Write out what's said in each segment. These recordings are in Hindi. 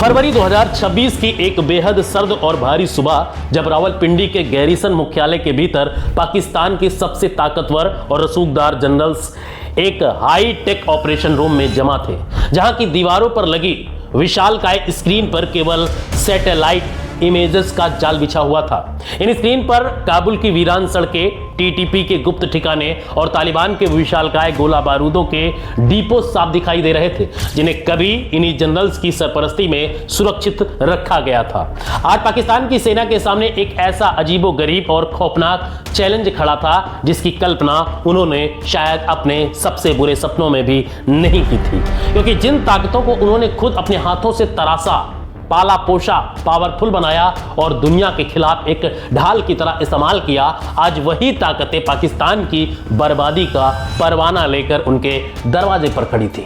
फरवरी 2026 की एक बेहद सर्द और भारी सुबह, जब रावलपिंडी के गैरीसन मुख्यालय के भीतर पाकिस्तान के सबसे ताकतवर और रसूखदार जनरल्स एक हाई टेक ऑपरेशन रूम में जमा थे, जहां की दीवारों पर लगी विशालकाय स्क्रीन पर केवल सैटेलाइट इमेजेस का जाल बिछा हुआ था। इन स्क्रीन पर काबुल की वीरान सड़कें, टीटीपी के गुप्त ठिकाने और तालिबान के विशालकाय गोला बारूदों के डिपो साफ दिखाई दे रहे थे, जिन्हें कभी इन्हीं जनरल्स की सरपरस्ती में सुरक्षित रखा गया था। आज पाकिस्तान की सेना के सामने एक ऐसा अजीबोगरीब और खौफनाक चैलेंज खड़ा था, जिसकी कल्पना उन्होंने शायद अपने सबसे बुरे सपनों में भी नहीं की थी, क्योंकि जिन ताकतों को उन्होंने खुद अपने हाथों से तराशा, पाला पोषा, पावरफुल बनाया और दुनिया के खिलाफ एक ढाल की तरह इस्तेमाल किया, आज वही ताकतें पाकिस्तान की बर्बादी का परवाना लेकर उनके दरवाजे पर खड़ी थी।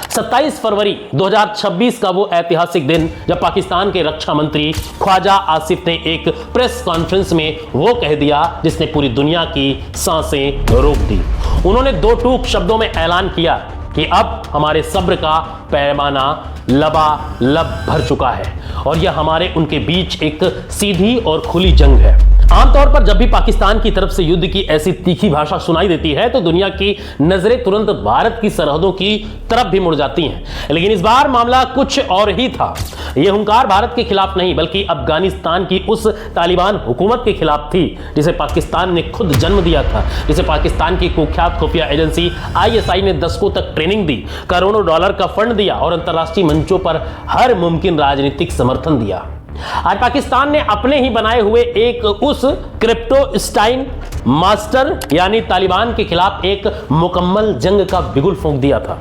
27 फरवरी 2026 का वो ऐतिहासिक दिन, जब पाकिस्तान के रक्षा मंत्री ख्वाजा आसिफ ने एक प्रेस कॉन्फ्रेंस में वो कह दिया जिसने पूरी दुनिया की सांसें रोक दी। उन्होंने दो टूक शब्दों में ऐलान किया कि अब हमारे सब्र का पैमाना लबालब भर चुका है और यह हमारे उनके बीच एक सीधी और खुली जंग है। आमतौर पर जब भी पाकिस्तान की तरफ से युद्ध की ऐसी तीखी भाषा सुनाई देती है तो दुनिया की नजरें तुरंत भारत की सरहदों की तरफ भी मुड़ जाती हैं, लेकिन इस बार मामला कुछ और ही था। यह हुंकार भारत के खिलाफ नहीं, बल्कि अफगानिस्तान की उस तालिबान हुकूमत के खिलाफ थी जिसे पाकिस्तान ने खुद जन्म दिया था, जिसे पाकिस्तान की कुख्यात खुफिया एजेंसी ISI ने दशकों तक ट्रेनिंग दी, करोड़ों डॉलर का फंड दिया और अंतर्राष्ट्रीय मंचों पर हर मुमकिन राजनीतिक समर्थन दिया। आज पाकिस्तान ने अपने ही बनाए हुए एक उस क्रिप्टोस्टाइन मास्टर यानी तालिबान के खिलाफ एक मुकम्मल जंग का बिगुल फूंक दिया था।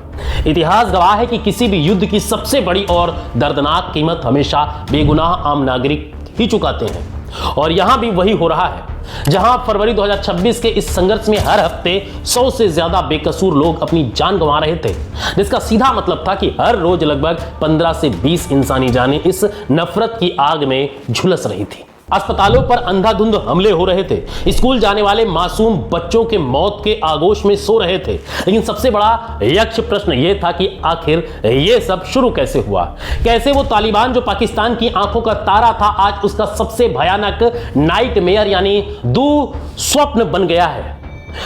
इतिहास गवाह है कि किसी भी युद्ध की सबसे बड़ी और दर्दनाक कीमत हमेशा बेगुनाह आम नागरिक ही चुकाते हैं, और यहां भी वही हो रहा है। जहां फरवरी 2026 के इस संघर्ष में हर हफ्ते 100 से ज्यादा बेकसूर लोग अपनी जान गंवा रहे थे, जिसका सीधा मतलब था कि हर रोज लगभग 15 से 20 इंसानी जानें इस नफरत की आग में झुलस रही थी। अस्पतालों पर अंधाधुंध हमले हो रहे थे, स्कूल जाने वाले मासूम बच्चों के मौत के आगोश में सो रहे थे, लेकिन सबसे बड़ा यक्ष प्रश्न यह था कि आखिर यह सब शुरू कैसे हुआ। कैसे वो तालिबान जो पाकिस्तान की आंखों का तारा था, आज उसका सबसे भयानक नाइटमेयर यानी दुस्वप्न बन गया है।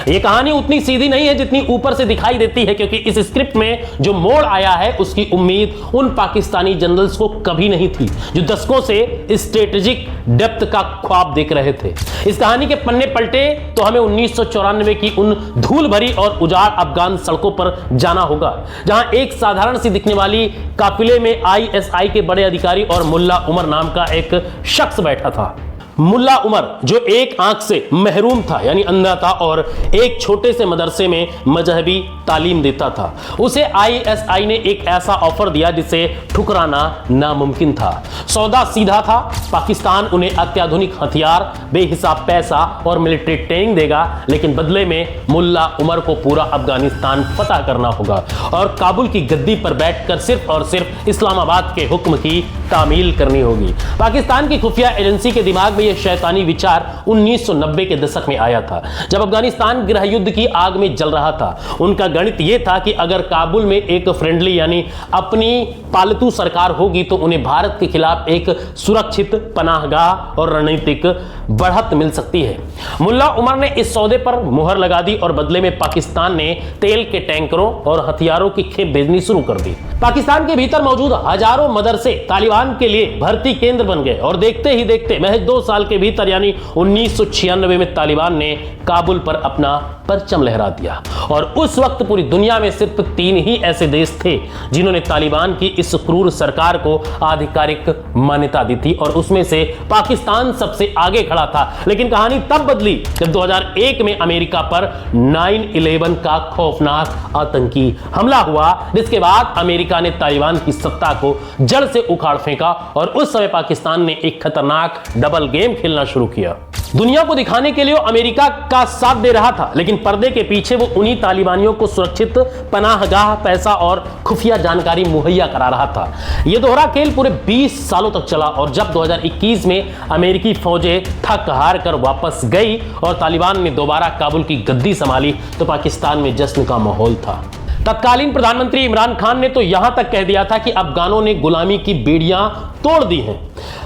यह कहानी उतनी सीधी नहीं है जितनी ऊपर से दिखाई देती है, क्योंकि इस स्क्रिप्ट में जो मोड़ आया है उसकी उम्मीद उन पाकिस्तानी जनरल्स को कभी नहीं थी जो दशकों से स्ट्रेटेजिक डेप्थ का ख्वाब देख रहे थे। इस कहानी के पन्ने पलटे तो हमें 1994 की उन धूल भरी और उजाड़ अफगान सड़कों पर जाना होगा, जहां एक साधारण सी दिखने वाली काफिले में ISI के बड़े अधिकारी और मुल्ला उमर नाम का एक शख्स बैठा था। मुल्ला उमर जो एक आंख से महरूम था यानी अंधा था और एक छोटे से मदरसे में मजहबी तालीम देता था, उसे ISI ने एक ऐसा ऑफर दिया जिसे ठुकराना नामुमकिन था। सौदा सीधा था, पाकिस्तान उन्हें अत्याधुनिक हथियार, बेहिसाब पैसा और मिलिट्री ट्रेनिंग देगा, लेकिन बदले में मुल्ला उमर को पूरा अफगानिस्तान फतह करना होगा और काबुल की गद्दी पर बैठकर सिर्फ और सिर्फ इस्लामाबाद के हुक्म की तामील करनी होगी। पाकिस्तान की खुफिया एजेंसी के दिमाग में यह शैतानी विचार 1990 के दशक में आया था, जब अफगानिस्तान गृह युद्ध की आग में जल रहा था। उनका गणित यह था कि अगर काबुल में एक फ्रेंडली यानी अपनी पालतू सरकार होगी तो उन्हें भारत के खिलाफ एक सुरक्षित पनाहगाह और रणनीतिक बढ़त मिल सकती है। मुल्ला उमर ने इस सौदे पर मुहर लगा दी और बदले में पाकिस्तान ने तेल के टैंकरों और हथियारों की खेप भेजनी शुरू कर दी। पाकिस्तान के भीतर मौजूद हजारों मदरसे तालिबान के लिए भर्ती केंद्र बन गए और देखते ही देखते महज 2 साल के भीतर यानी 1996 में तालिबान ने काबुल पर अपना परचम लहरा दिया। और उस वक्त पूरी दुनिया में सिर्फ 3 ही ऐसे देश थे जिन्होंने तालिबान की इस क्रूर सरकार को आधिकारिक मान्यता दी थी, और उसमें से पाकिस्तान सबसे आगे खड़ा था। लेकिन कहानी तब बदली जब 2001 में अमेरिका पर 9/11 का खौफनाक आतंकी हमला हुआ, जिसके बाद अमेरिका ने तालिबान की सत्ता को जड़ से उखाड़ फेंका और उस समय पाकिस्तान ने एक खतरनाक डबल गेम खेलना शुरू किया। दुनिया को दिखाने के लिए अमेरिका का साथ दे रहा था, लेकिन पर्दे के पीछे वो उन्हीं तालिबानियों को सुरक्षित पनाहगाह, पैसा और खुफिया जानकारी मुहैया करा रहा था। यह दोहरा खेल पूरे 20 सालों तक चला और जब 2021 में अमेरिकी फौजें थक हार कर वापस गई और तालिबान ने दोबारा काबुल की गद्दी संभाली तो पाकिस्तान में जश्न का माहौल था। तत्कालीन प्रधानमंत्री इमरान खान ने तो यहां तक कह दिया था कि अफगानों ने गुलामी की बेड़ियां तोड़ दी हैं।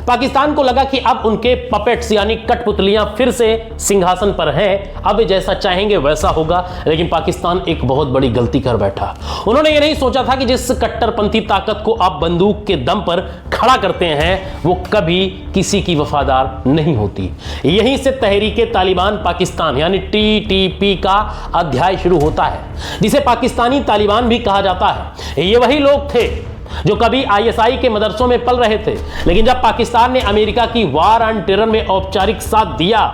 पाकिस्तान को लगा कि अब उनके पपेट्स यानी कठपुतलियां फिर से सिंहासन पर हैं, अब जैसा चाहेंगे वैसा होगा। लेकिन पाकिस्तान एक बहुत बड़ी गलती कर बैठा। उन्होंने ये नहीं सोचा था कि जिस कट्टरपंथी ताकत को आप बंदूक के दम पर खड़ा करते हैं वो कभी किसी की वफादार नहीं होती। यहीं से तहरीके तालिबान पाकिस्तान यानी TTP का अध्याय शुरू होता है, जिसे पाकिस्तानी तालिबान भी कहा जाता है। ये वही लोग थे जो कभी ISI के मदरसों में पल रहे थे, लेकिन जब पाकिस्तान ने अमेरिका की वार ऑन टेरर में औपचारिक साथ दिया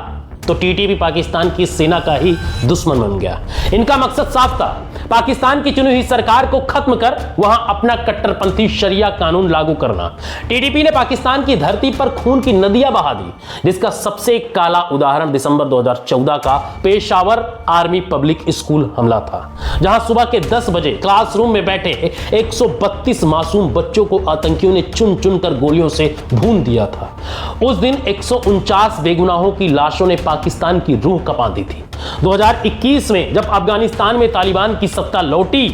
तो TTP पाकिस्तान की सेना का ही दुश्मन बन गया। इनका मकसद साफ था, पाकिस्तान की चुनी हुई सरकार को खत्म कर वहां अपना कट्टरपंथी शरिया कानून लागू करना। TTP ने पाकिस्तान की धरती पर खून की नदियां बहा दी, जिसका सबसे काला उदाहरण दिसंबर 2014 का पेशावर आर्मी पब्लिक स्कूल हमला था, जहां सुबह के 10 बजे क्लासरूम में बैठे 132 मासूम बच्चों को आतंकियों ने चुन चुन कर गोलियों से भून दिया था। उस दिन 149 बेगुनाहों की लाशों ने पाकिस्तान की रूह कपा दी थी। 2021 में जब अफगानिस्तान में तालिबान की सत्ता लौटी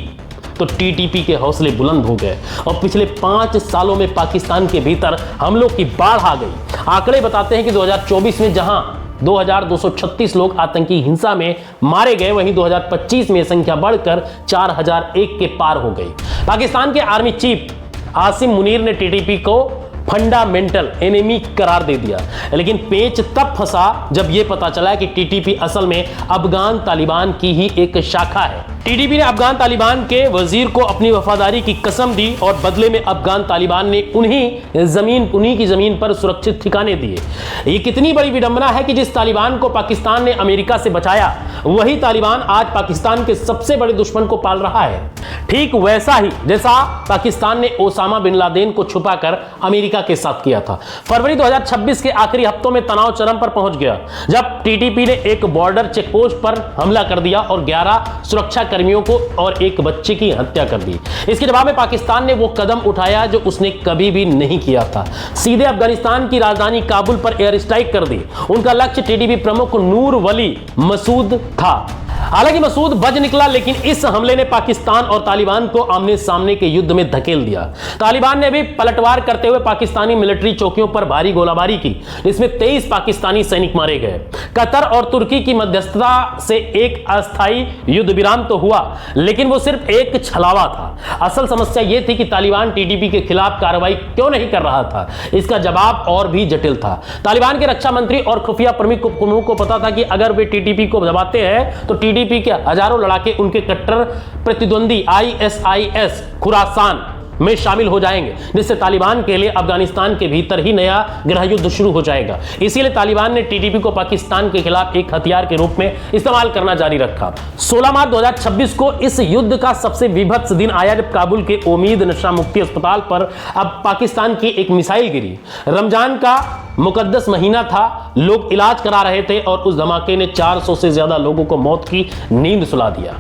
तो TTP के हौसले बुलंद हो गए और पिछले 5 सालों में पाकिस्तान के भीतर हमलों की बाढ़ आ गई। आंकड़े बताते हैं कि 2024 में जहां 2236 लोग आतंकी हिंसा में मारे गए, वहीं 2025 में संख्या बढ़कर 4001 के पार हो गई। पाकिस्तान के आर्मी चीफ आसिम मुनीर ने TTP को फंडामेंटल एनिमी करार दे दिया, लेकिन पेच तब फंसा जब यह पता चला कि TTP असल में अफगान तालिबान की ही एक शाखा है। TTP ने अफगान तालिबान के वजीर को अपनी वफादारी की कसम दी और बदले में अफगान तालिबान ने उन्हीं की जमीन पर सुरक्षित ठिकाने दिए। ये कितनी बड़ी विडंबना है कि जिस तालिबान को पाकिस्तान ने अमेरिका से बचाया, वही तालिबान आज पाकिस्तान के सबसे बड़े दुश्मन को पाल रहा है। ठीक वैसा ही जैसा पाकिस्तान ने ओसामा बिन लादेन को छुपाकर अमेरिका के साथ किया था। फरवरी 2026 के आखिरी हफ्तों में तनाव चरम पर पहुंच गया जब TTP ने एक बॉर्डर चेकपोस्ट पर हमला कर दिया और 11 सुरक्षा कर्मियों को और एक बच्चे की हत्या कर दी। इसके जवाब में पाकिस्तान ने वो कदम उठाया जो उसने कभी भी नहीं किया था। सीधे अफगानिस्तान की राजधानी काबुल पर एयर स्ट्राइक कर दी। उनका लक्ष्य TTP प्रमुख नूर वली मसूद था। हालांकि मसूद बच निकला, लेकिन इस हमले ने पाकिस्तान और तालिबान को आमने सामने के युद्ध में धकेल दिया। तालिबान ने भी पलटवार करते हुए पाकिस्तानी मिलिट्री चौकियों पर भारी गोलाबारी की, जिसमें 23 पाकिस्तानी सैनिक मारे गए। कतर और तुर्की की मध्यस्थता से एक अस्थायी युद्ध विराम तो हुआ, लेकिन वो सिर्फ एक छलावा था। असल समस्या यह थी कि तालिबान TTP के खिलाफ कार्रवाई क्यों नहीं कर रहा था। इसका जवाब और भी जटिल था। तालिबान के रक्षा मंत्री और खुफिया प्रमुख को पता था कि अगर वे TTP को दबाते हैं तो TTP के हजारों लड़ाके उनके कट्टर प्रतिद्वंदी ISIS खुरासान में शामिल हो जाएंगे, जिससे तालिबान के लिए अफगानिस्तान के भीतर ही नया गृह युद्ध शुरू हो जाएगा। इसीलिए तालिबान ने TTP को पाकिस्तान के खिलाफ एक हथियार के रूप में इस्तेमाल करना जारी रखा। 16 मार्च 2026 को इस युद्ध का सबसे विभत्स दिन आया जब काबुल के उम्मीद नशा मुक्ति अस्पताल पर अब पाकिस्तान की एक मिसाइल गिरी। रमजान का मुकद्दस महीना था, लोग इलाज करा रहे थे और उस धमाके ने 400 से ज्यादा लोगों को मौत की नींद सुला दिया।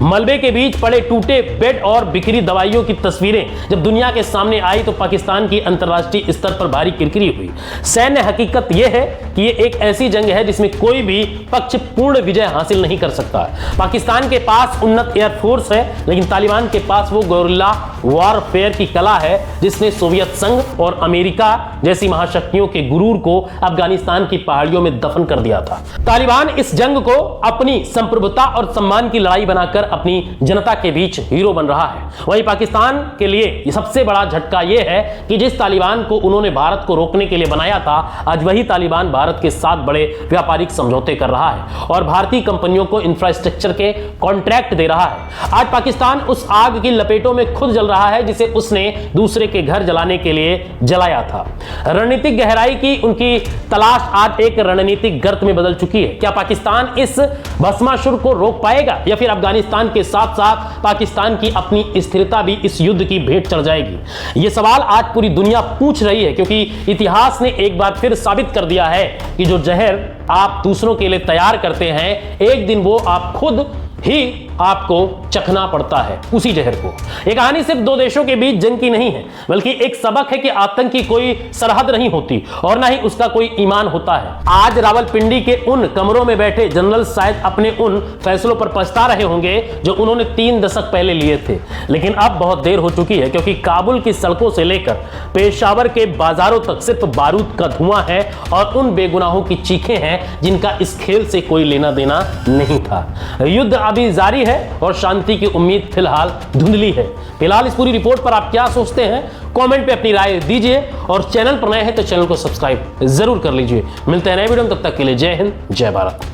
मलबे के बीच पड़े टूटे बेड और बिखरी दवाइयों की तस्वीरें जब दुनिया के सामने आई तो पाकिस्तान की अंतर्राष्ट्रीय स्तर पर भारी किरकिरी हुई। सैन्य हकीकत यह है कि यह एक ऐसी जंग है जिसमें कोई भी पक्ष पूर्ण विजय हासिल नहीं कर सकता। पाकिस्तान के पास उन्नत एयरफोर्स है, लेकिन तालिबान के पास वो गोरिल्ला वॉरफेयर की कला है जिसने सोवियत संघ और अमेरिका जैसी महाशक्तियों के गुरूर को अफगानिस्तान की पहाड़ियों में दफन कर दिया था। तालिबान इस जंग को अपनी संप्रभुता और सम्मान की लड़ाई बनाकर अपनी जनता के बीच हीरो बन रहा है। वहीं पाकिस्तान के लिए सबसे बड़ा झटका यह है कि जिस तालिबान को उन्होंने भारत को रोकने के लिए बनाया था, आज वही तालिबान भारत के साथ बड़े व्यापारिक समझौते कर रहा है और भारतीय कंपनियों को इंफ्रास्ट्रक्चर के कॉन्ट्रैक्ट दे रहा है। आज पाकिस्तान उस आग की लपेटों में खुद जल रहा है जिसे उसने दूसरे के घर जलाने के लिए जलाया था। रणनीतिक गहराई की उनकी तलाश आज एक रणनीतिक गर्त में बदल चुकी है। क्या पाकिस्तान इस भस्मासुर को रोक पाएगा या फिर अफगानिस्तान के साथ साथ पाकिस्तान की अपनी स्थिरता भी इस युद्ध की भेंट चढ़ जाएगी? यह सवाल आज पूरी दुनिया पूछ रही है, क्योंकि इतिहास ने एक बार फिर साबित कर दिया है कि जो जहर आप दूसरों के लिए तैयार करते हैं, एक दिन वो आप खुद ही आपको चखना पड़ता है उसी जहर को। यह कहानी सिर्फ दो देशों के बीच जंग की नहीं है, बल्कि एक सबक है कि आतंक की कोई सरहद नहीं होती और ना ही उसका कोई ईमान होता है। आज रावलपिंडी के उन कमरों में बैठे जनरल शायद अपने उन फैसलों पर पछता रहे होंगे जो उन्होंने 3 दशक पहले लिए थे, लेकिन अब बहुत देर हो चुकी है, क्योंकि काबुल की सड़कों से लेकर पेशावर के बाजारों तक सिर्फ बारूद का धुआं है और उन बेगुनाहों की चीखें हैं जिनका इस खेल से कोई लेना देना नहीं था। युद्ध अभी जारी है और शांति की उम्मीद फिलहाल धुंधली है। फिलहाल इस पूरी रिपोर्ट पर आप क्या सोचते हैं, कमेंट पे अपनी राय दीजिए और चैनल पर नए हैं तो चैनल को सब्सक्राइब जरूर कर लीजिए। मिलते हैं नए वीडियो में, तब तक के लिए जय हिंद, जय भारत।